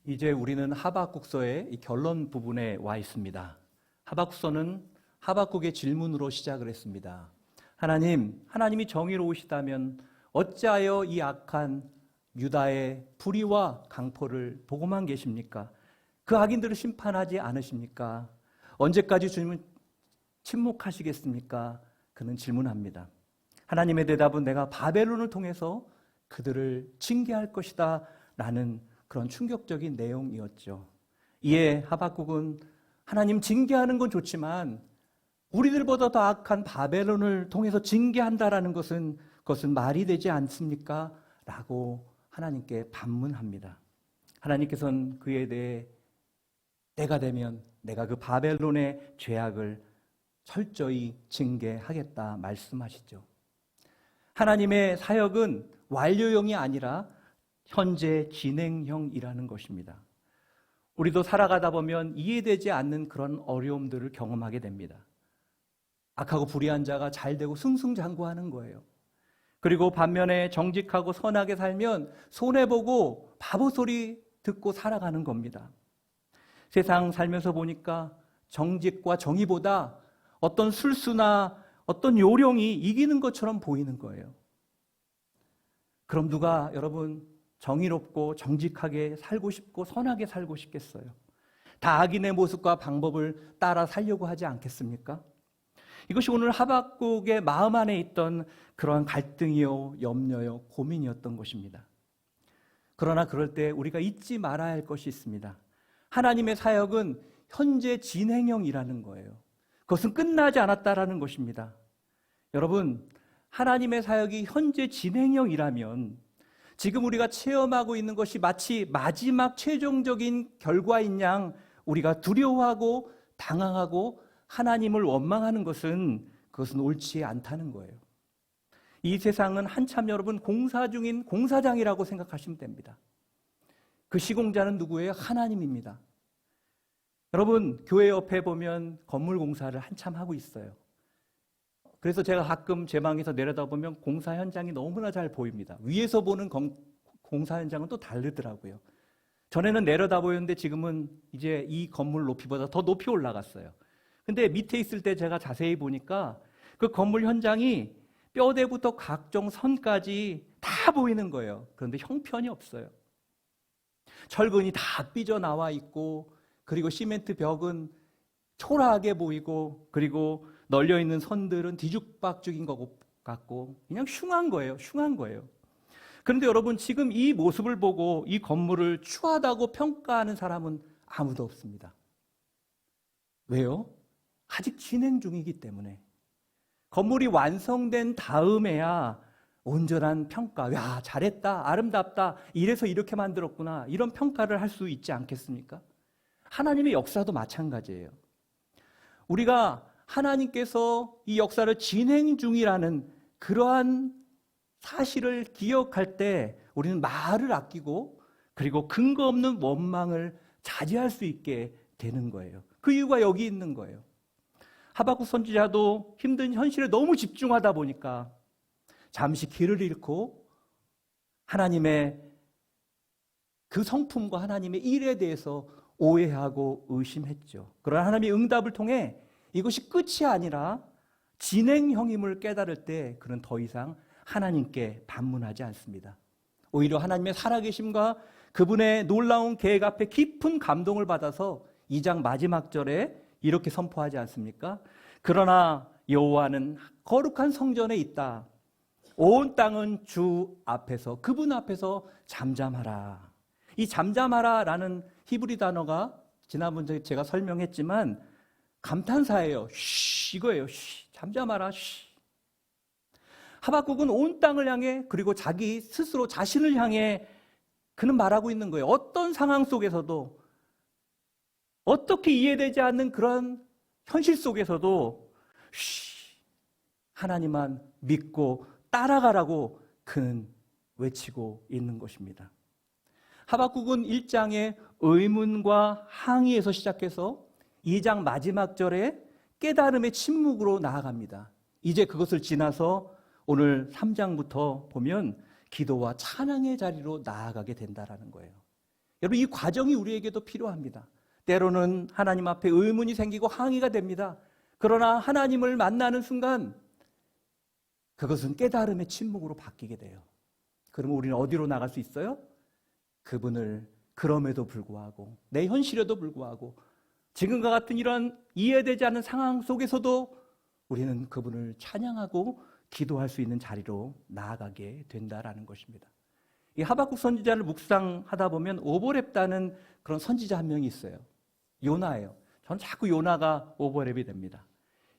이제 우리는 하박국서의 이 결론 부분에 와 있습니다. 하박국서는 하박국의 질문으로 시작을 했습니다. 하나님이 정의로우시다면 어찌하여 이 악한 유다의 불의와 강포를 보고만 계십니까? 그 악인들을 심판하지 않으십니까? 언제까지 주님은 침묵하시겠습니까? 그는 질문합니다. 하나님의 대답은 내가 바벨론을 통해서 그들을 징계할 것이다 라는 그런 충격적인 내용이었죠. 이에 하박국은 하나님 징계하는 건 좋지만 우리들보다 더 악한 바벨론을 통해서 징계한다라는 것은 그것은 말이 되지 않습니까? 라고 하나님께 반문합니다. 하나님께서는 그에 대해 때가 되면 내가 그 바벨론의 죄악을 철저히 징계하겠다 말씀하시죠. 하나님의 사역은 완료형이 아니라 현재 진행형이라는 것입니다. 우리도 살아가다 보면 이해되지 않는 그런 어려움들을 경험하게 됩니다. 악하고 불의한 자가 잘 되고 승승장구하는 거예요. 그리고 반면에 정직하고 선하게 살면 손해보고 바보 소리 듣고 살아가는 겁니다. 세상 살면서 보니까 정직과 정의보다 어떤 술수나 어떤 요령이 이기는 것처럼 보이는 거예요. 그럼 누가 여러분 정의롭고 정직하게 살고 싶고 선하게 살고 싶겠어요? 다 악인의 모습과 방법을 따라 살려고 하지 않겠습니까? 이것이 오늘 하박국의 마음 안에 있던 그러한 갈등이요, 염려요, 고민이었던 것입니다. 그러나 그럴 때 우리가 잊지 말아야 할 것이 있습니다. 하나님의 사역은 현재 진행형이라는 거예요. 그것은 끝나지 않았다라는 것입니다. 여러분, 하나님의 사역이 현재 진행형이라면 지금 우리가 체험하고 있는 것이 마치 마지막 최종적인 결과인 양 우리가 두려워하고 당황하고 하나님을 원망하는 그것은 옳지 않다는 거예요. 이 세상은 한참 여러분 공사 중인 공사장이라고 생각하시면 됩니다. 그 시공자는 누구예요? 하나님입니다. 여러분, 교회 옆에 보면 건물 공사를 한참 하고 있어요. 그래서 제가 가끔 제 방에서 내려다보면 공사 현장이 너무나 잘 보입니다. 위에서 보는 공사 현장은 또 다르더라고요. 전에는 내려다 보였는데 지금은 이제 이 건물 높이보다 더 높이 올라갔어요. 근데 밑에 있을 때 제가 자세히 보니까 그 건물 현장이 뼈대부터 각종 선까지 다 보이는 거예요. 그런데 형편이 없어요. 철근이 다 삐져나와 있고, 그리고 시멘트 벽은 초라하게 보이고, 그리고 널려있는 선들은 뒤죽박죽인 것 같고 그냥 흉한 거예요. 그런데 여러분, 지금 이 모습을 보고 이 건물을 추하다고 평가하는 사람은 아무도 없습니다. 왜요? 아직 진행 중이기 때문에. 건물이 완성된 다음에야 온전한 평가, 야, 잘했다, 아름답다, 이래서 이렇게 만들었구나, 이런 평가를 할 수 있지 않겠습니까? 하나님의 역사도 마찬가지예요. 우리가 하나님께서 이 역사를 진행 중이라는 그러한 사실을 기억할 때 우리는 말을 아끼고 그리고 근거 없는 원망을 자제할 수 있게 되는 거예요. 그 이유가 여기 있는 거예요. 하박국 선지자도 힘든 현실에 너무 집중하다 보니까 잠시 길을 잃고 하나님의 그 성품과 하나님의 일에 대해서 오해하고 의심했죠. 그러나 하나님의 응답을 통해 이것이 끝이 아니라 진행형임을 깨달을 때 그는 더 이상 하나님께 반문하지 않습니다. 오히려 하나님의 살아계심과 그분의 놀라운 계획 앞에 깊은 감동을 받아서 2장 마지막 절에 이렇게 선포하지 않습니까? 그러나 여호와는 거룩한 성전에 있다. 온 땅은 주 앞에서, 그분 앞에서 잠잠하라. 이 잠잠하라라는 히브리 단어가 지난번에 제가 설명했지만 감탄사예요. 쉬, 이거예요. 쉬, 잠잠하라. 쉬. 하박국은 온 땅을 향해, 그리고 자기 스스로 자신을 향해 그는 말하고 있는 거예요. 어떤 상황 속에서도, 어떻게 이해되지 않는 그런 현실 속에서도 쉬, 하나님만 믿고 따라가라고 그는 외치고 있는 것입니다. 하박국은 1장의 의문과 항의에서 시작해서 2장 마지막 절에 깨달음의 침묵으로 나아갑니다. 이제 그것을 지나서 오늘 3장부터 보면 기도와 찬양의 자리로 나아가게 된다라는 거예요. 여러분, 이 과정이 우리에게도 필요합니다. 때로는 하나님 앞에 의문이 생기고 항의가 됩니다. 그러나 하나님을 만나는 순간 그것은 깨달음의 침묵으로 바뀌게 돼요. 그러면 우리는 어디로 나갈 수 있어요? 그분을 그럼에도 불구하고, 내 현실에도 불구하고, 지금과 같은 이런 이해되지 않는 상황 속에서도 우리는 그분을 찬양하고 기도할 수 있는 자리로 나아가게 된다라는 것입니다. 이 하박국 선지자를 묵상하다 보면 오버랩다는 그런 선지자 한 명이 있어요. 요나예요. 저는 자꾸 요나가 오버랩이 됩니다.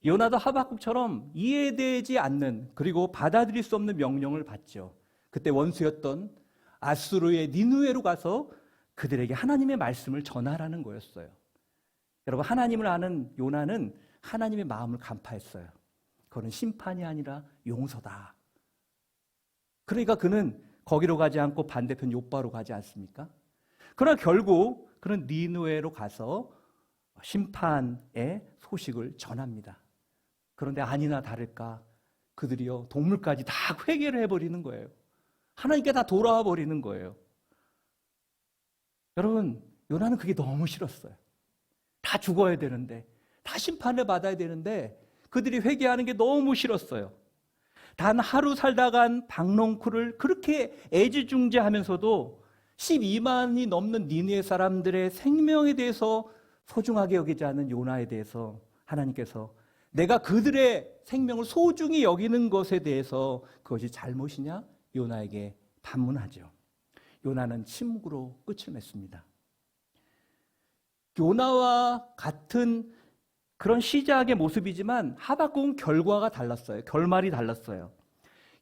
요나도 하박국처럼 이해되지 않는, 그리고 받아들일 수 없는 명령을 받죠. 그때 원수였던 아수르의 니느웨로 가서 그들에게 하나님의 말씀을 전하라는 거였어요. 여러분, 하나님을 아는 요나는 하나님의 마음을 간파했어요. 그거는 심판이 아니라 용서다. 그러니까 그는 거기로 가지 않고 반대편 욥바로 가지 않습니까? 그러나 결국 그는 니느웨로 가서 심판의 소식을 전합니다. 그런데 아니나 다를까 그들이요, 동물까지 다 회개를 해버리는 거예요. 하나님께 다 돌아와 버리는 거예요. 여러분, 요나는 그게 너무 싫었어요. 다 죽어야 되는데, 다 심판을 받아야 되는데 그들이 회개하는 게 너무 싫었어요. 단 하루 살다 간 박농쿨을 그렇게 애지중지하면서도 12만이 넘는 니느웨 사람들의 생명에 대해서 소중하게 여기지 않은 요나에 대해서 하나님께서 내가 그들의 생명을 소중히 여기는 것에 대해서 그것이 잘못이냐? 요나에게 반문하죠. 요나는 침묵으로 끝을 맺습니다. 요나와 같은 그런 시작의 모습이지만 하박국은 결과가 달랐어요. 결말이 달랐어요.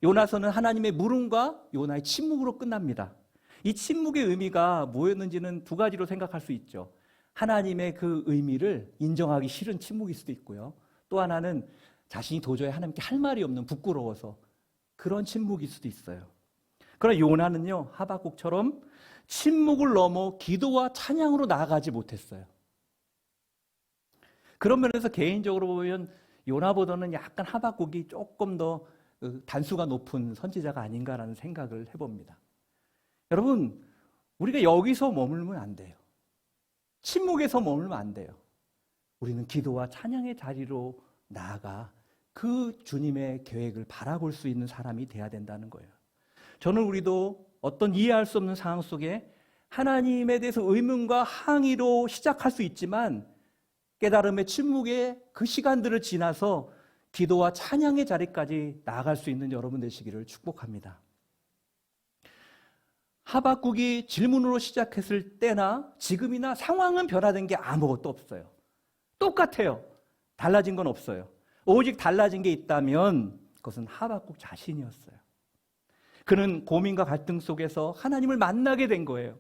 요나서는 하나님의 물음과 요나의 침묵으로 끝납니다. 이 침묵의 의미가 뭐였는지는 두 가지로 생각할 수 있죠. 하나님의 그 의미를 인정하기 싫은 침묵일 수도 있고요. 또 하나는 자신이 도저히 하나님께 할 말이 없는, 부끄러워서 그런 침묵일 수도 있어요. 그러나 요나는요, 하박국처럼 침묵을 넘어 기도와 찬양으로 나아가지 못했어요. 그런 면에서 개인적으로 보면 요나보다는 약간 하박국이 조금 더 단수가 높은 선지자가 아닌가라는 생각을 해봅니다. 여러분, 우리가 여기서 머물면 안 돼요. 침묵에서 머물면 안 돼요. 우리는 기도와 찬양의 자리로 나아가 그 주님의 계획을 바라볼 수 있는 사람이 돼야 된다는 거예요. 저는 우리도 어떤 이해할 수 없는 상황 속에 하나님에 대해서 의문과 항의로 시작할 수 있지만 깨달음의 침묵의 그 시간들을 지나서 기도와 찬양의 자리까지 나아갈 수 있는 여러분 되시기를 축복합니다. 하박국이 질문으로 시작했을 때나 지금이나 상황은 변화된 게 아무것도 없어요. 똑같아요. 달라진 건 없어요. 오직 달라진 게 있다면 그것은 하박국 자신이었어요. 그는 고민과 갈등 속에서 하나님을 만나게 된 거예요.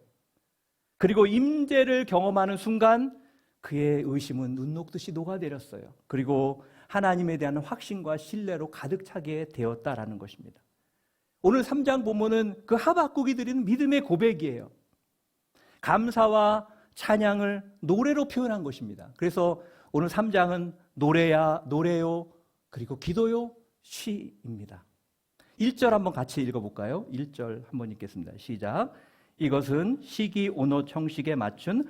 그리고 임재를 경험하는 순간 그의 의심은 눈 녹듯이 녹아내렸어요. 그리고 하나님에 대한 확신과 신뢰로 가득 차게 되었다라는 것입니다. 오늘 3장 본문은 그 하박국이 드리는 믿음의 고백이에요. 감사와 찬양을 노래로 표현한 것입니다. 그래서 오늘 3장은 노래요, 그리고 기도요, 시입니다. 1절 한번 같이 읽어볼까요? 1절 한번 읽겠습니다. 시작. 이것은 시기 오롯 형식에 맞춘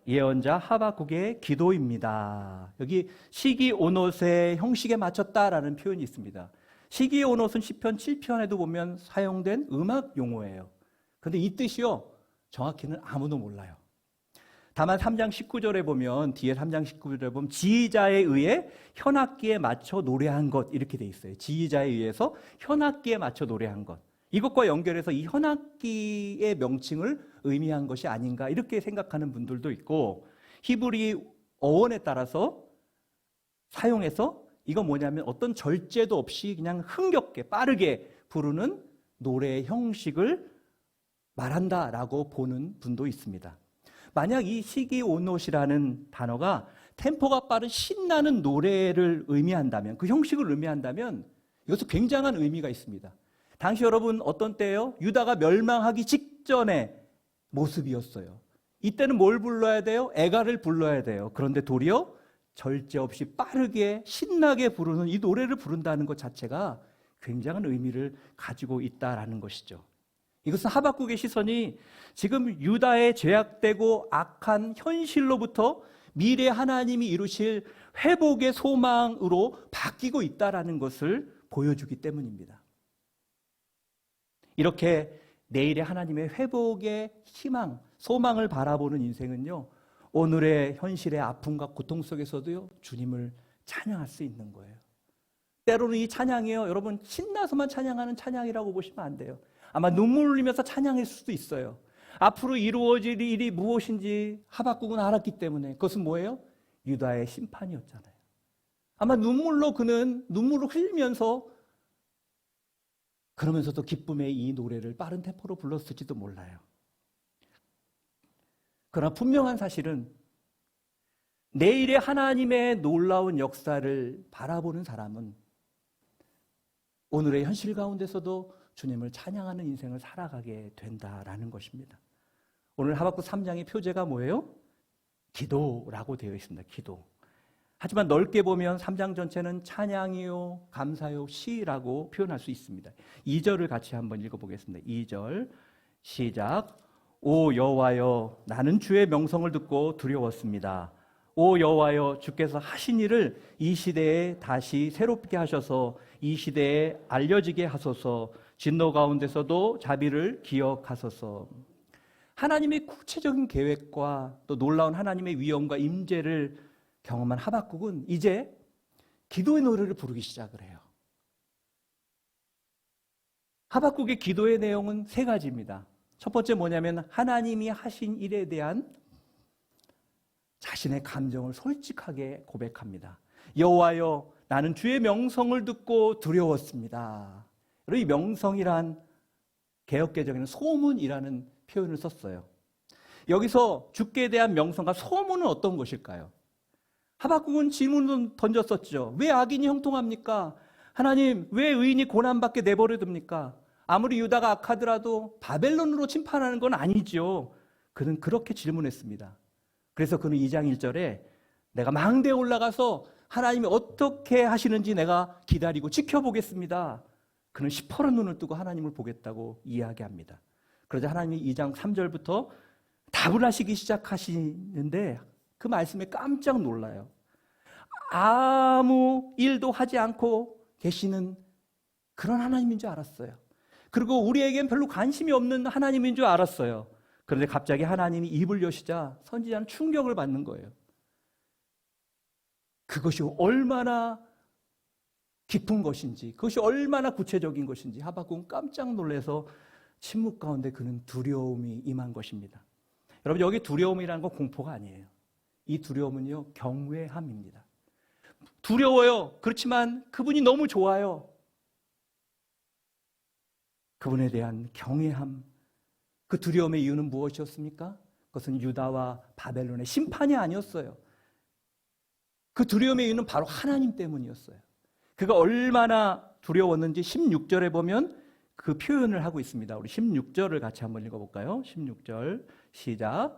예언자 하박국의 기도입니다. 여기 시기 오롯의 형식에 맞췄다라는 표현이 있습니다. 시기 오롯은 시편 7편에도 보면 사용된 음악 용어예요. 그런데 이 뜻이요, 정확히는 아무도 몰라요. 다만 3장 19절에 보면, 뒤에 3장 19절에 보면 지휘자에 의해 현악기에 맞춰 노래한 것, 이렇게 돼 있어요. 지휘자에 의해서 현악기에 맞춰 노래한 것. 이것과 연결해서 이 현악기의 명칭을 의미한 것이 아닌가, 이렇게 생각하는 분들도 있고, 히브리 어원에 따라서 사용해서 이건 뭐냐면 어떤 절제도 없이 그냥 흥겹게 빠르게 부르는 노래의 형식을 말한다라고 보는 분도 있습니다. 만약 이 시기오롯이라는 단어가 템포가 빠른 신나는 노래를 의미한다면, 그 형식을 의미한다면 이것은 굉장한 의미가 있습니다. 당시 여러분 어떤 때예요? 유다가 멸망하기 직전의 모습이었어요. 이때는 뭘 불러야 돼요? 애가를 불러야 돼요. 그런데 도리어 절제 없이 빠르게 신나게 부르는 이 노래를 부른다는 것 자체가 굉장한 의미를 가지고 있다라는 것이죠. 이것은 하박국의 시선이 지금 유다의 죄악되고 악한 현실로부터 미래 하나님이 이루실 회복의 소망으로 바뀌고 있다는 것을 보여주기 때문입니다. 이렇게 내일의 하나님의 회복의 희망, 소망을 바라보는 인생은요, 오늘의 현실의 아픔과 고통 속에서도요, 주님을 찬양할 수 있는 거예요. 때로는 이 찬양이요, 여러분 신나서만 찬양하는 찬양이라고 보시면 안 돼요. 아마 눈물 흘리면서 찬양일 수도 있어요. 앞으로 이루어질 일이 무엇인지 하박국은 알았기 때문에. 그것은 뭐예요? 유다의 심판이었잖아요. 아마 그는 눈물을 흘리면서, 그러면서도 기쁨의 이 노래를 빠른 템포로 불렀을지도 몰라요. 그러나 분명한 사실은 내일의 하나님의 놀라운 역사를 바라보는 사람은 오늘의 현실 가운데서도 주님을 찬양하는 인생을 살아가게 된다라는 것입니다. 오늘 하박국 3장의 표제가 뭐예요? 기도라고 되어 있습니다. 기도. 하지만 넓게 보면 3장 전체는 찬양이요, 감사요, 시라고 표현할 수 있습니다. 2절을 같이 한번 읽어보겠습니다. 2절 시작. 오 여호와여, 나는 주의 명성을 듣고 두려웠습니다. 오 여호와여, 주께서 하신 일을 이 시대에 다시 새롭게 하셔서 이 시대에 알려지게 하소서. 진노 가운데서도 자비를 기억하소서. 하나님의 구체적인 계획과 또 놀라운 하나님의 위엄과 임재를 경험한 하박국은 이제 기도의 노래를 부르기 시작을 해요. 하박국의 기도의 내용은 세 가지입니다. 첫 번째 뭐냐면 하나님이 하신 일에 대한 자신의 감정을 솔직하게 고백합니다. 여호와여, 나는 주의 명성을 듣고 두려웠습니다. 이 명성이란 개역개정에는 소문이라는 표현을 썼어요. 여기서 주께 대한 명성과 소문은 어떤 것일까요? 하박국은 질문을 던졌었죠. 왜 악인이 형통합니까? 하나님, 왜 의인이 고난받게 내버려 둡니까? 아무리 유다가 악하더라도 바벨론으로 침판하는 건 아니죠. 그는 그렇게 질문했습니다. 그래서 그는 2장 1절에 내가 망대에 올라가서 하나님이 어떻게 하시는지 내가 기다리고 지켜보겠습니다. 그는 시퍼런 눈을 뜨고 하나님을 보겠다고 이야기합니다. 그러자 하나님이 2장 3절부터 답을 하시기 시작하시는데 그 말씀에 깜짝 놀라요. 아무 일도 하지 않고 계시는 그런 하나님인 줄 알았어요. 그리고 우리에겐 별로 관심이 없는 하나님인 줄 알았어요. 그런데 갑자기 하나님이 입을 여시자 선지자는 충격을 받는 거예요. 그것이 얼마나 깊은 것인지, 그것이 얼마나 구체적인 것인지 하박국은 깜짝 놀라서 침묵 가운데 그는 두려움이 임한 것입니다. 여러분, 여기 두려움이라는 건 공포가 아니에요. 이 두려움은요, 경외함입니다. 두려워요. 그렇지만 그분이 너무 좋아요. 그분에 대한 경외함. 그 두려움의 이유는 무엇이었습니까? 그것은 유다와 바벨론의 심판이 아니었어요. 그 두려움의 이유는 바로 하나님 때문이었어요. 그가 얼마나 두려웠는지 16절에 보면 그 표현을 하고 있습니다. 우리 16절을 같이 한번 읽어볼까요? 16절 시작.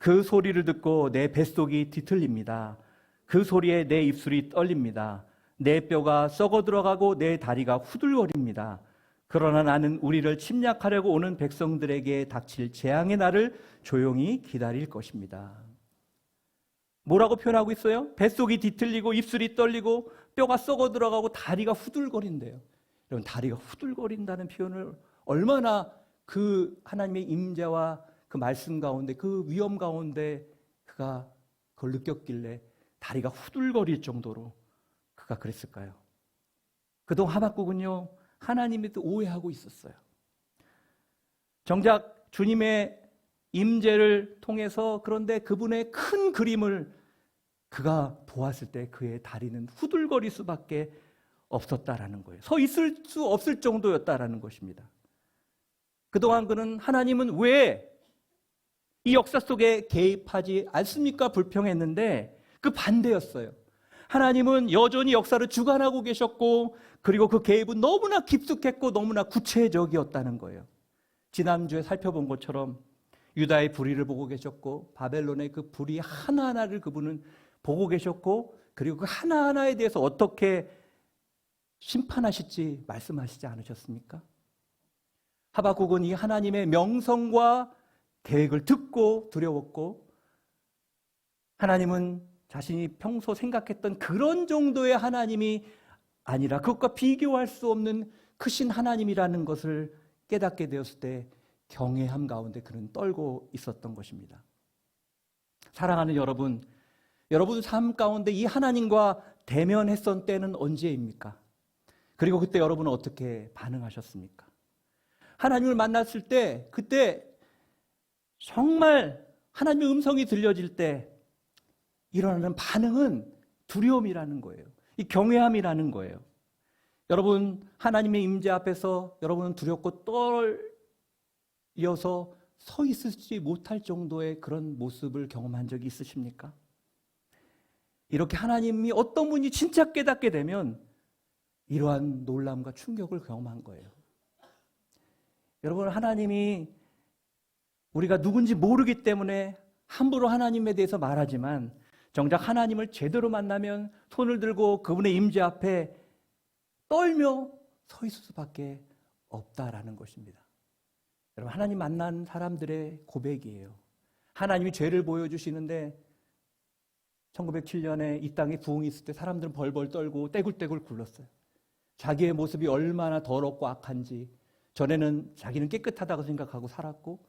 그 소리를 듣고 내 뱃속이 뒤틀립니다. 그 소리에 내 입술이 떨립니다. 내 뼈가 썩어 들어가고 내 다리가 후들거립니다. 그러나 나는 우리를 침략하려고 오는 백성들에게 닥칠 재앙의 날을 조용히 기다릴 것입니다. 뭐라고 표현하고 있어요? 뱃속이 뒤틀리고 입술이 떨리고 뼈가 썩어 들어가고 다리가 후들거린대요. 여러분, 다리가 후들거린다는 표현을 얼마나 그 하나님의 임재와 그 말씀 가운데, 그 위험 가운데 그가 그걸 느꼈길래 다리가 후들거릴 정도로 그가 그랬을까요? 그동안 하박국은요, 하나님을 또 오해하고 있었어요. 정작 주님의 임재를 통해서, 그런데 그분의 큰 그림을 그가 보았을 때 그의 다리는 후들거릴 수밖에 없었다라는 거예요. 서 있을 수 없을 정도였다라는 것입니다. 그동안 그는 하나님은 왜 이 역사 속에 개입하지 않습니까? 불평했는데 그 반대였어요. 하나님은 여전히 역사를 주관하고 계셨고, 그리고 그 개입은 너무나 깊숙했고 너무나 구체적이었다는 거예요. 지난주에 살펴본 것처럼 유다의 불의를 보고 계셨고, 바벨론의 그 불의 하나하나를 그분은 보고 계셨고, 그리고 그 하나하나에 대해서 어떻게 심판하실지 말씀하시지 않으셨습니까? 하박국은 이 하나님의 명성과 계획을 듣고 두려웠고, 하나님은 자신이 평소 생각했던 그런 정도의 하나님이 아니라 그것과 비교할 수 없는 크신 하나님이라는 것을 깨닫게 되었을 때 경외함 가운데 그는 떨고 있었던 것입니다. 사랑하는 여러분, 여러분 삶 가운데 이 하나님과 대면했던 때는 언제입니까? 그리고 그때 여러분은 어떻게 반응하셨습니까? 하나님을 만났을 때, 그때 정말 하나님의 음성이 들려질 때 일어나는 반응은 두려움이라는 거예요. 이 경외함이라는 거예요. 여러분, 하나님의 임재 앞에서 여러분은 두렵고 떨려서 서 있지 못할 정도의 그런 모습을 경험한 적이 있으십니까? 이렇게 하나님이 어떤 분이 진짜 깨닫게 되면 이러한 놀람과 충격을 경험한 거예요. 여러분, 하나님이 우리가 누군지 모르기 때문에 함부로 하나님에 대해서 말하지만 정작 하나님을 제대로 만나면 손을 들고 그분의 임재 앞에 떨며 서 있을 수밖에 없다라는 것입니다. 여러분, 하나님 만난 사람들의 고백이에요. 하나님이 죄를 보여주시는데 1907년에 이 땅에 부흥이 있을 때 사람들은 벌벌 떨고 떼굴떼굴 굴렀어요. 자기의 모습이 얼마나 더럽고 악한지, 전에는 자기는 깨끗하다고 생각하고 살았고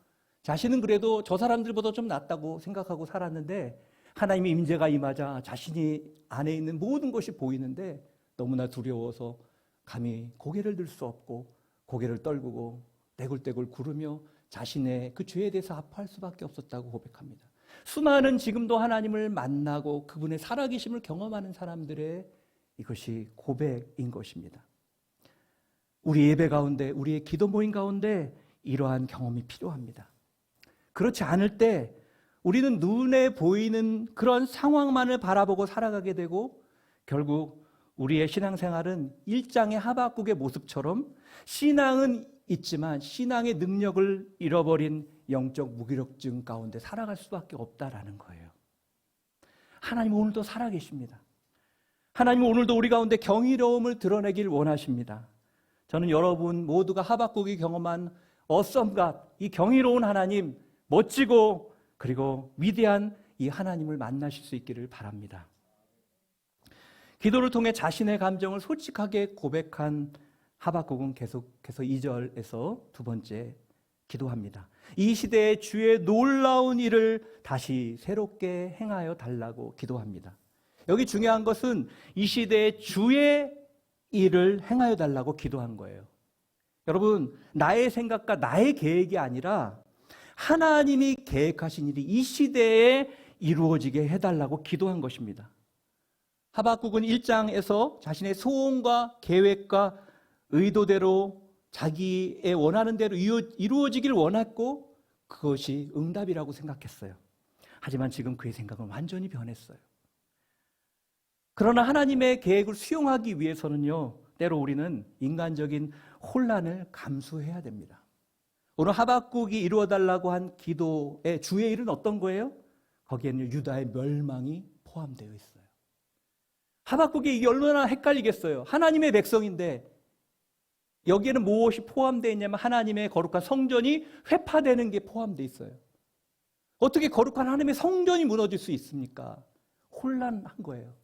자신은 그래도 저 사람들보다 좀 낫다고 생각하고 살았는데 하나님의 임재가 임하자 자신이 안에 있는 모든 것이 보이는데 너무나 두려워서 감히 고개를 들 수 없고 고개를 떨구고 떼굴떼굴 구르며 자신의 그 죄에 대해서 아파할 수밖에 없었다고 고백합니다. 수많은 지금도 하나님을 만나고 그분의 살아계심을 경험하는 사람들의 이것이 고백인 것입니다. 우리 예배 가운데, 우리의 기도 모임 가운데 이러한 경험이 필요합니다. 그렇지 않을 때 우리는 눈에 보이는 그런 상황만을 바라보고 살아가게 되고 결국 우리의 신앙생활은 1장의 하박국의 모습처럼 신앙은 있지만 신앙의 능력을 잃어버린 영적 무기력증 가운데 살아갈 수밖에 없다라는 거예요. 하나님은 오늘도 살아계십니다. 하나님은 오늘도 우리 가운데 경이로움을 드러내길 원하십니다. 저는 여러분 모두가 하박국이 경험한 awesome God, 이 경이로운 하나님, 멋지고 그리고 위대한 이 하나님을 만나실 수 있기를 바랍니다. 기도를 통해 자신의 감정을 솔직하게 고백한 하박국은 계속해서 2절에서 두 번째 기도합니다. 이 시대에 주의 놀라운 일을 다시 새롭게 행하여 달라고 기도합니다. 여기 중요한 것은 이 시대에 주의 일을 행하여 달라고 기도한 거예요. 여러분, 나의 생각과 나의 계획이 아니라 하나님이 계획하신 일이 이 시대에 이루어지게 해달라고 기도한 것입니다. 하박국은 1장에서 자신의 소원과 계획과 의도대로 자기의 원하는 대로 이루어지길 원했고 그것이 응답이라고 생각했어요. 하지만 지금 그의 생각은 완전히 변했어요. 그러나 하나님의 계획을 수용하기 위해서는요, 때로 우리는 인간적인 혼란을 감수해야 됩니다. 오늘 하박국이 이루어달라고 한 기도의 주의 일은 어떤 거예요? 거기에는 유다의 멸망이 포함되어 있어요. 하박국이 이게 얼마나 헷갈리겠어요. 하나님의 백성인데 여기에는 무엇이 포함되어 있냐면 하나님의 거룩한 성전이 회파되는 게 포함되어 있어요. 어떻게 거룩한 하나님의 성전이 무너질 수 있습니까? 혼란한 거예요.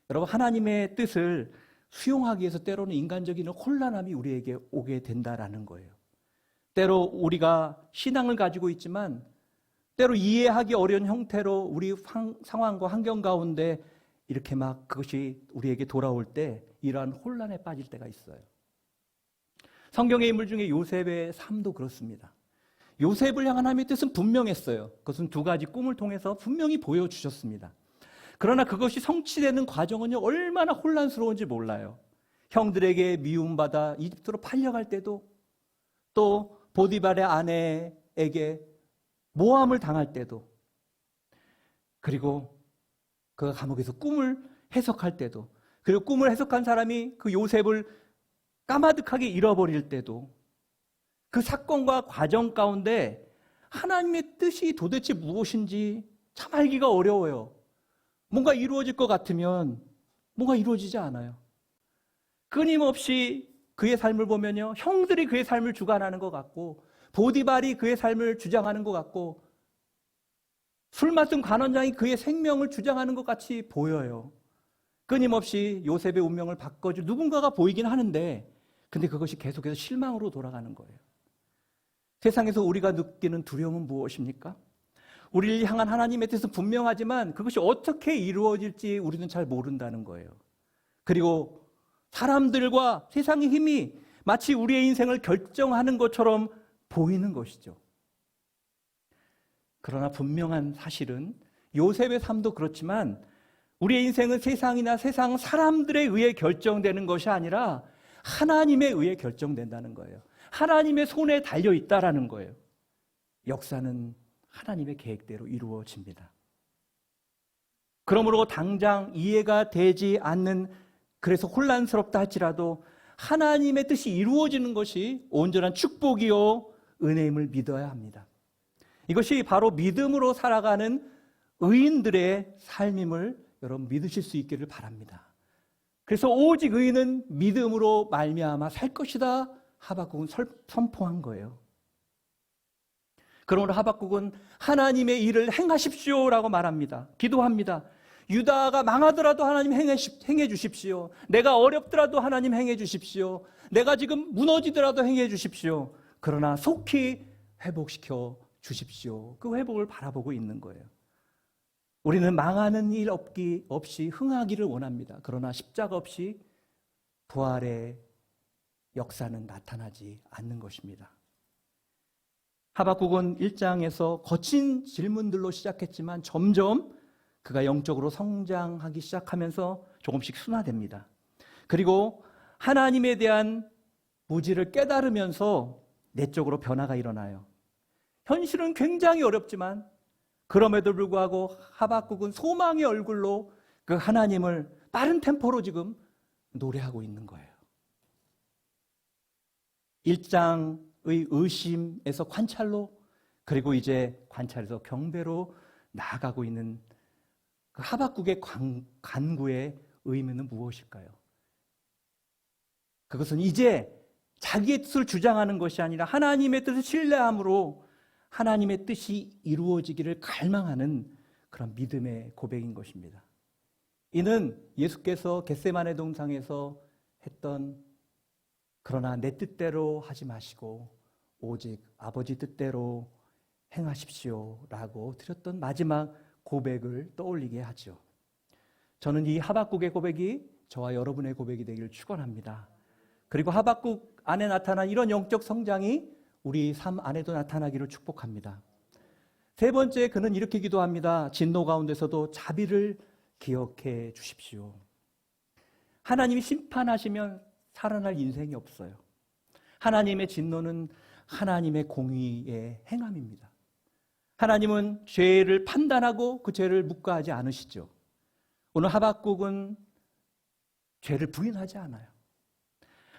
여러분, 하나님의 뜻을 수용하기 위해서 때로는 인간적인 혼란함이 우리에게 오게 된다라는 거예요. 때로 우리가 신앙을 가지고 있지만 때로 이해하기 어려운 형태로 우리 상황과 환경 가운데 이렇게 막 그것이 우리에게 돌아올 때 이러한 혼란에 빠질 때가 있어요. 성경의 인물 중에 요셉의 삶도 그렇습니다. 요셉을 향한 하나님의 뜻은 분명했어요. 그것은 두 가지 꿈을 통해서 분명히 보여주셨습니다. 그러나 그것이 성취되는 과정은요, 얼마나 혼란스러운지 몰라요. 형들에게 미움받아 이집트로 팔려갈 때도, 또 보디발의 아내에게 모함을 당할 때도, 그리고 그 감옥에서 꿈을 해석할 때도, 그리고 꿈을 해석한 사람이 그 요셉을 까마득하게 잃어버릴 때도, 그 사건과 과정 가운데 하나님의 뜻이 도대체 무엇인지 참 알기가 어려워요. 뭔가 이루어질 것 같으면 뭔가 이루어지지 않아요. 끊임없이 그의 삶을 보면요, 형들이 그의 삶을 주관하는 것 같고, 보디발이 그의 삶을 주장하는 것 같고, 술 맡은 관원장이 그의 생명을 주장하는 것 같이 보여요. 끊임없이 요셉의 운명을 바꿔줄 누군가가 보이긴 하는데, 근데 그것이 계속해서 실망으로 돌아가는 거예요. 세상에서 우리가 느끼는 두려움은 무엇입니까? 우리를 향한 하나님의 뜻은 분명하지만 그것이 어떻게 이루어질지 우리는 잘 모른다는 거예요. 그리고 사람들과 세상의 힘이 마치 우리의 인생을 결정하는 것처럼 보이는 것이죠. 그러나 분명한 사실은 요셉의 삶도 그렇지만 우리의 인생은 세상이나 세상 사람들에 의해 결정되는 것이 아니라 하나님에 의해 결정된다는 거예요. 하나님의 손에 달려있다라는 거예요. 역사는 하나님의 계획대로 이루어집니다. 그러므로 당장 이해가 되지 않는, 그래서 혼란스럽다 할지라도 하나님의 뜻이 이루어지는 것이 온전한 축복이요 은혜임을 믿어야 합니다. 이것이 바로 믿음으로 살아가는 의인들의 삶임을 여러분 믿으실 수 있기를 바랍니다. 그래서 오직 의인은 믿음으로 말미암아 살 것이다 하박국은 선포한 거예요. 그러므로 하박국은 하나님의 일을 행하십시오라고 말합니다. 기도합니다. 유다가 망하더라도 하나님 행해 주십시오. 내가 어렵더라도 하나님 행해 주십시오. 내가 지금 무너지더라도 행해 주십시오. 그러나 속히 회복시켜 주십시오. 그 회복을 바라보고 있는 거예요. 우리는 망하는 일 없이 흥하기를 원합니다. 그러나 십자가 없이 부활의 역사는 나타나지 않는 것입니다. 하박국은 1장에서 거친 질문들로 시작했지만 점점 그가 영적으로 성장하기 시작하면서 조금씩 순화됩니다. 그리고 하나님에 대한 무지를 깨달으면서 내적으로 변화가 일어나요. 현실은 굉장히 어렵지만 그럼에도 불구하고 하박국은 소망의 얼굴로 그 하나님을 빠른 템포로 지금 노래하고 있는 거예요. 1장의 의심에서 관찰로, 그리고 이제 관찰에서 경배로 나아가고 있는 그 하박국의 간구의 의미는 무엇일까요? 그것은 이제 자기의 뜻을 주장하는 것이 아니라 하나님의 뜻을 신뢰함으로 하나님의 뜻이 이루어지기를 갈망하는 그런 믿음의 고백인 것입니다. 이는 예수께서 겟세마네 동상에서 했던 그러나 내 뜻대로 하지 마시고 오직 아버지 뜻대로 행하십시오라고 드렸던 마지막 고백을 떠올리게 하죠. 저는 이 하박국의 고백이 저와 여러분의 고백이 되기를 축원합니다. 그리고 하박국 안에 나타난 이런 영적 성장이 우리 삶 안에도 나타나기를 축복합니다. 세 번째, 그는 이렇게 기도합니다. 진노 가운데서도 자비를 기억해 주십시오. 하나님이 심판하시면 살아날 인생이 없어요. 하나님의 진노는 하나님의 공의의 행함입니다. 하나님은 죄를 판단하고 그 죄를 묵과하지 않으시죠. 오늘 하박국은 죄를 부인하지 않아요.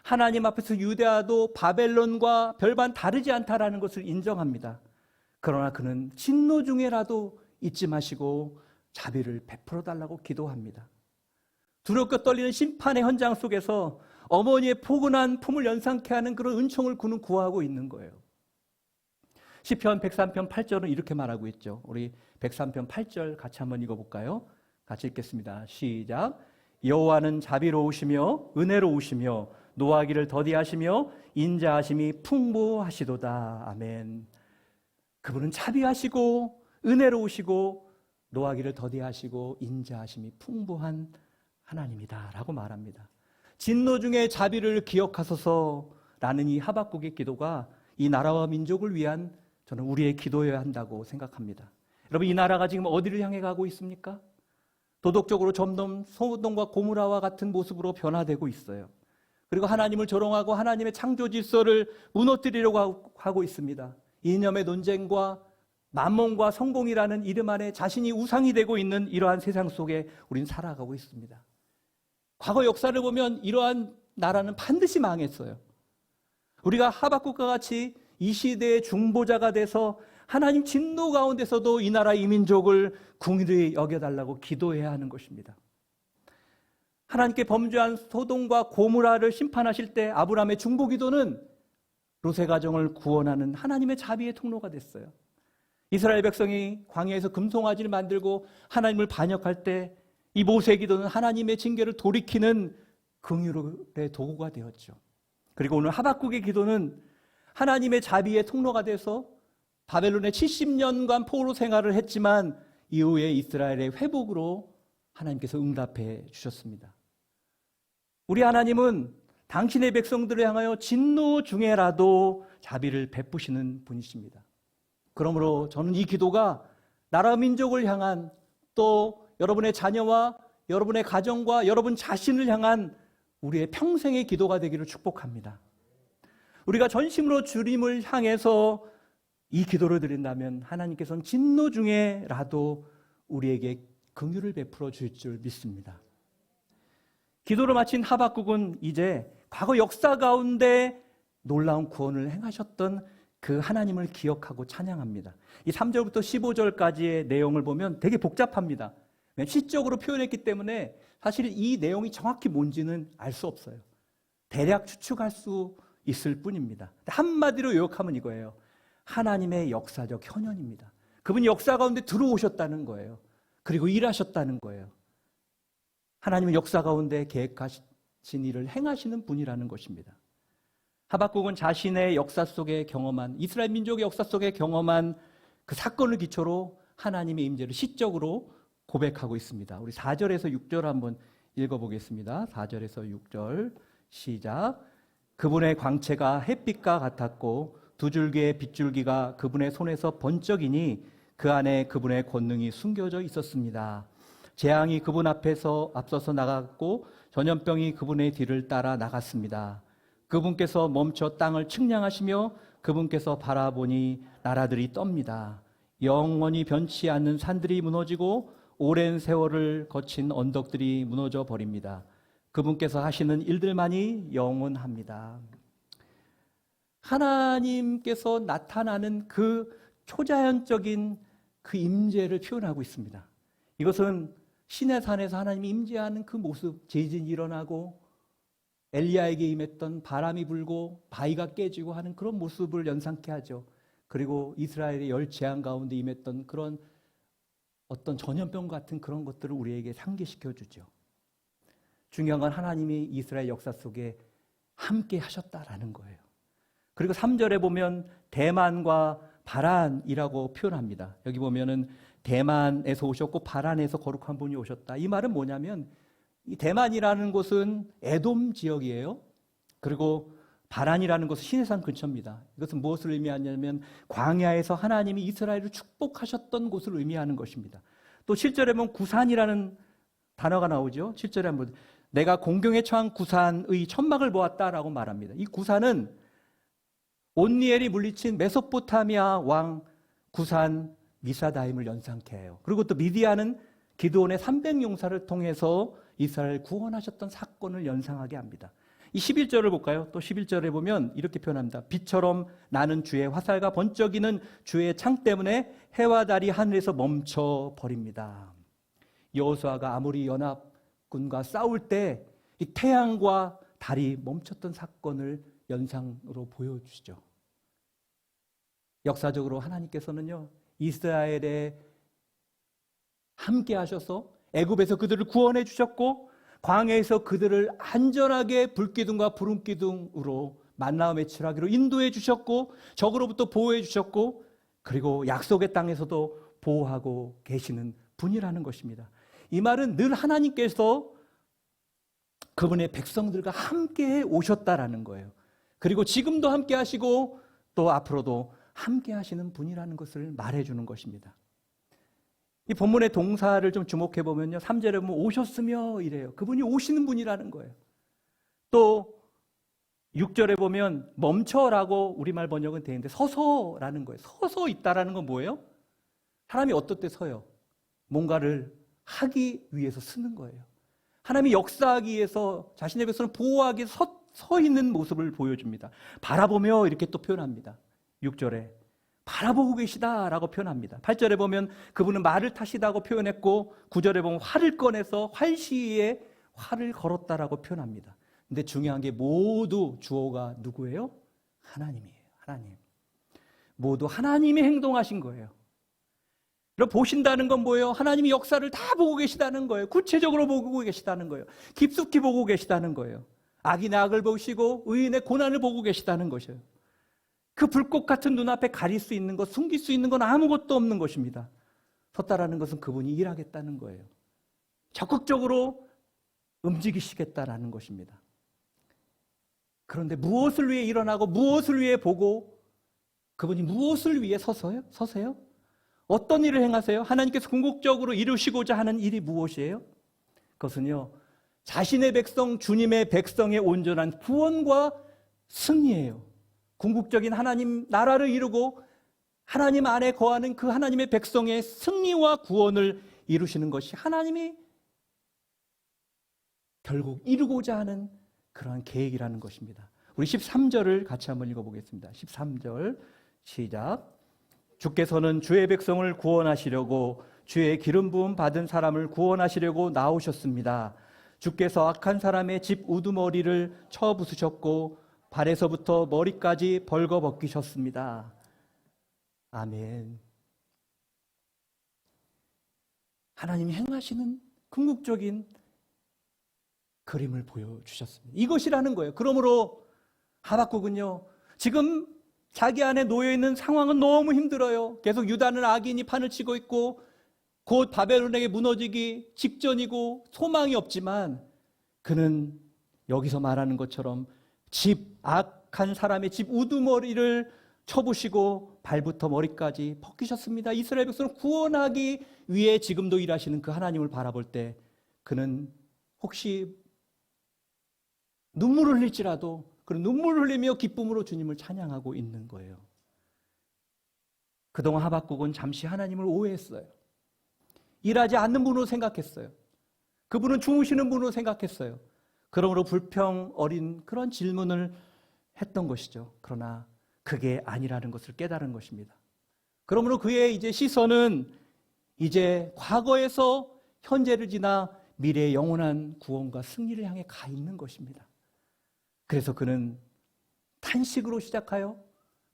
하나님 앞에서 유대아도 바벨론과 별반 다르지 않다라는 것을 인정합니다. 그러나 그는 진노 중에라도 잊지 마시고 자비를 베풀어 달라고 기도합니다. 두렵고 떨리는 심판의 현장 속에서 어머니의 포근한 품을 연상케 하는 그런 은총을 그는 구하고 있는 거예요. 시편 103편 8절은 이렇게 말하고 있죠. 우리 103편 8절 같이 한번 읽어볼까요? 같이 읽겠습니다. 시작. 여호와는 자비로우시며 은혜로우시며 노하기를 더디하시며 인자하심이 풍부하시도다. 아멘. 그분은 자비하시고 은혜로우시고 노하기를 더디하시고 인자하심이 풍부한 하나님이다 라고 말합니다. 진노 중에 자비를 기억하소서라는 이 하박국의 기도가 이 나라와 민족을 위한 저는 우리의 기도여야 한다고 생각합니다. 여러분, 이 나라가 지금 어디를 향해 가고 있습니까? 도덕적으로 점점 소돔과 고모라와 같은 모습으로 변화되고 있어요. 그리고 하나님을 조롱하고 하나님의 창조 질서를 무너뜨리려고 하고 있습니다. 이념의 논쟁과 만몬과 성공이라는 이름 안에 자신이 우상이 되고 있는 이러한 세상 속에 우리는 살아가고 있습니다. 과거 역사를 보면 이러한 나라는 반드시 망했어요. 우리가 하박국과 같이 이 시대의 중보자가 돼서 하나님 진노 가운데서도 이 나라 이 민족을 긍휼히 여겨달라고 기도해야 하는 것입니다. 하나님께 범죄한 소돔과 고모라를 심판하실 때 아브라함의 중보기도는 롯의 가정을 구원하는 하나님의 자비의 통로가 됐어요. 이스라엘 백성이 광야에서 금송아지를 만들고 하나님을 반역할 때 이 모세의 기도는 하나님의 징계를 돌이키는 긍휼의 도구가 되었죠. 그리고 오늘 하박국의 기도는 하나님의 자비의 통로가 돼서 바벨론에 70년간 포로 생활을 했지만 이후에 이스라엘의 회복으로 하나님께서 응답해 주셨습니다. 우리 하나님은 당신의 백성들을 향하여 진노 중에라도 자비를 베푸시는 분이십니다. 그러므로 저는 이 기도가 나라 민족을 향한, 또 여러분의 자녀와 여러분의 가정과 여러분 자신을 향한 우리의 평생의 기도가 되기를 축복합니다. 우리가 전심으로 주님을 향해서 이 기도를 드린다면 하나님께서는 진노 중에라도 우리에게 긍휼을 베풀어 줄 줄 믿습니다. 기도를 마친 하박국은 이제 과거 역사 가운데 놀라운 구원을 행하셨던 그 하나님을 기억하고 찬양합니다. 이 3절부터 15절까지의 내용을 보면 되게 복잡합니다. 시적으로 표현했기 때문에 사실 이 내용이 정확히 뭔지는 알 수 없어요. 대략 추측할 수 있을 뿐입니다. 한마디로 요약하면 이거예요. 하나님의 역사적 현현입니다. 그분이 역사 가운데 들어오셨다는 거예요. 그리고 일하셨다는 거예요. 하나님은 역사 가운데 계획하신 일을 행하시는 분이라는 것입니다. 하박국은 자신의 역사 속에 경험한, 이스라엘 민족의 역사 속에 경험한 그 사건을 기초로 하나님의 임재를 시적으로 고백하고 있습니다. 우리 4절에서 6절 한번 읽어보겠습니다. 4절에서 6절 시작. 그분의 광채가 햇빛과 같았고 두 줄기의 빗줄기가 그분의 손에서 번쩍이니 그 안에 그분의 권능이 숨겨져 있었습니다. 재앙이 그분 앞서서 나갔고 전염병이 그분의 뒤를 따라 나갔습니다. 그분께서 멈춰 땅을 측량하시며 그분께서 바라보니 나라들이 떱니다. 영원히 변치 않는 산들이 무너지고 오랜 세월을 거친 언덕들이 무너져 버립니다. 그분께서 하시는 일들만이 영원합니다. 하나님께서 나타나는 그 초자연적인 그 임재를 표현하고 있습니다. 이것은 시내산에서 하나님이 임재하는 그 모습, 지진이 일어나고 엘리야에게 임했던 바람이 불고 바위가 깨지고 하는 그런 모습을 연상케 하죠. 그리고 이스라엘의 열 재앙 가운데 임했던 그런 어떤 전염병 같은 그런 것들을 우리에게 상기시켜 주죠. 중요한 건 하나님이 이스라엘 역사 속에 함께 하셨다라는 거예요. 그리고 3절에 보면 대만과 바란이라고 표현합니다. 여기 보면은 대만에서 오셨고 바란에서 거룩한 분이 오셨다. 이 말은 뭐냐면 이 대만이라는 곳은 에돔 지역이에요. 그리고 바란이라는 곳은 시내산 근처입니다. 이것은 무엇을 의미하냐면 광야에서 하나님이 이스라엘을 축복하셨던 곳을 의미하는 것입니다. 또 7절에 보면 구산이라는 단어가 나오죠. 7절에 한번 내가 공경에 처한 구산의 천막을 보았다라고 말합니다. 이 구산은 온니엘이 물리친 메소포타미아 왕 구산 미사다임을 연상케 해요. 그리고 또 미디안은 기드온의 300용사를 통해서 이스라엘을 구원하셨던 사건을 연상하게 합니다. 이 11절을 볼까요? 또 11절에 보면 이렇게 표현합니다. 빛처럼 나는 주의 화살과 번쩍이는 주의 창 때문에 해와 달이 하늘에서 멈춰 버립니다. 여호수아가 아모리 연합군과 싸울 때 이 태양과 달이 멈췄던 사건을 연상으로 보여주시죠. 역사적으로 하나님께서는요, 이스라엘에 함께 하셔서 애굽에서 그들을 구원해 주셨고 광야에서 그들을 안전하게 불기둥과 구름기둥으로 만나와 매출하기로 인도해 주셨고 적으로부터 보호해 주셨고 그리고 약속의 땅에서도 보호하고 계시는 분이라는 것입니다. 이 말은 늘 하나님께서 그분의 백성들과 함께 오셨다라는 거예요. 그리고 지금도 함께 하시고 또 앞으로도 함께 하시는 분이라는 것을 말해주는 것입니다. 이 본문의 동사를 좀 주목해 보면요, 3절에 보면 오셨으며 이래요. 그분이 오시는 분이라는 거예요. 또 6절에 보면 멈춰라고 우리말 번역은 되어 있는데 서서라는 거예요. 서서 있다라는 건 뭐예요? 사람이 어떨 때 서요? 뭔가를 하기 위해서 쓰는 거예요. 하나님이 역사하기 위해서 자신의 백성을 보호하기 위해서 서 있는 모습을 보여줍니다. 바라보며 이렇게 또 표현합니다. 6절에 바라보고 계시다라고 표현합니다. 8절에 보면 그분은 말을 타시다고 표현했고 9절에 보면 활을 꺼내서 활시위에 활을 걸었다라고 표현합니다. 근데 중요한 게 모두 주어가 누구예요? 하나님이에요. 하나님. 모두 하나님이 행동하신 거예요. 그럼 보신다는 건 뭐예요? 하나님이 역사를 다 보고 계시다는 거예요. 구체적으로 보고 계시다는 거예요. 깊숙이 보고 계시다는 거예요. 악인의 악을 보시고 의인의 고난을 보고 계시다는 것이에요. 그 불꽃 같은 눈앞에 가릴 수 있는 것, 숨길 수 있는 건 아무것도 없는 것입니다. 섰다라는 것은 그분이 일하겠다는 거예요. 적극적으로 움직이시겠다라는 것입니다. 그런데 무엇을 위해 일어나고 무엇을 위해 보고 그분이 무엇을 위해 서세요? 어떤 일을 행하세요? 하나님께서 궁극적으로 이루시고자 하는 일이 무엇이에요? 그것은요, 자신의 백성, 주님의 백성의 온전한 구원과 승리예요. 궁극적인 하나님 나라를 이루고 하나님 안에 거하는 그 하나님의 백성의 승리와 구원을 이루시는 것이 하나님이 결국 이루고자 하는 그러한 계획이라는 것입니다. 우리 13절을 같이 한번 읽어보겠습니다. 13절 시작. 주께서는 주의 백성을 구원하시려고 주의 기름 부음 받은 사람을 구원하시려고 나오셨습니다. 주께서 악한 사람의 집 우두머리를 쳐 부수셨고 발에서부터 머리까지 벌거 벗기셨습니다. 아멘. 하나님이 행하시는 궁극적인 그림을 보여주셨습니다. 이것이라는 거예요. 그러므로 하박국은요, 지금 자기 안에 놓여있는 상황은 너무 힘들어요. 계속 유다는 악인이 판을 치고 있고 곧 바벨론에게 무너지기 직전이고 소망이 없지만 그는 여기서 말하는 것처럼 악한 사람의 집 우두머리를 쳐부시고 발부터 머리까지 벗기셨습니다. 이스라엘 백성을 구원하기 위해 지금도 일하시는 그 하나님을 바라볼 때 그는 혹시 눈물을 흘릴지라도 그런 눈물을 흘리며 기쁨으로 주님을 찬양하고 있는 거예요. 그동안 하박국은 잠시 하나님을 오해했어요. 일하지 않는 분으로 생각했어요. 그분은 주무시는 분으로 생각했어요. 그러므로 불평 어린 그런 질문을 했던 것이죠. 그러나 그게 아니라는 것을 깨달은 것입니다. 그러므로 그의 이제 시선은 이제 과거에서 현재를 지나 미래의 영원한 구원과 승리를 향해 가 있는 것입니다. 그래서 그는 탄식으로 시작하여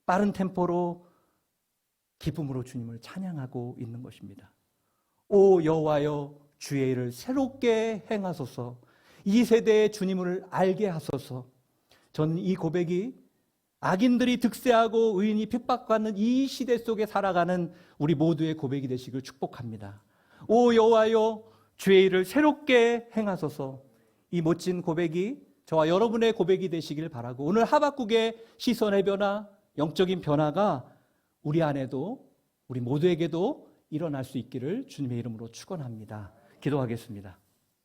빠른 템포로 기쁨으로 주님을 찬양하고 있는 것입니다. 오 여호와여 주의 일을 새롭게 행하소서. 이 세대의 주님을 알게 하소서. 저는 이 고백이 악인들이 득세하고 의인이 핍박받는 이 시대 속에 살아가는 우리 모두의 고백이 되시길 축복합니다. 오 여호와여 주의 일을 새롭게 행하소서. 이 멋진 고백이 저와 여러분의 고백이 되시길 바라고 오늘 하박국의 시선의 변화, 영적인 변화가 우리 안에도 우리 모두에게도 일어날 수 있기를 주님의 이름으로 축원합니다. 기도하겠습니다.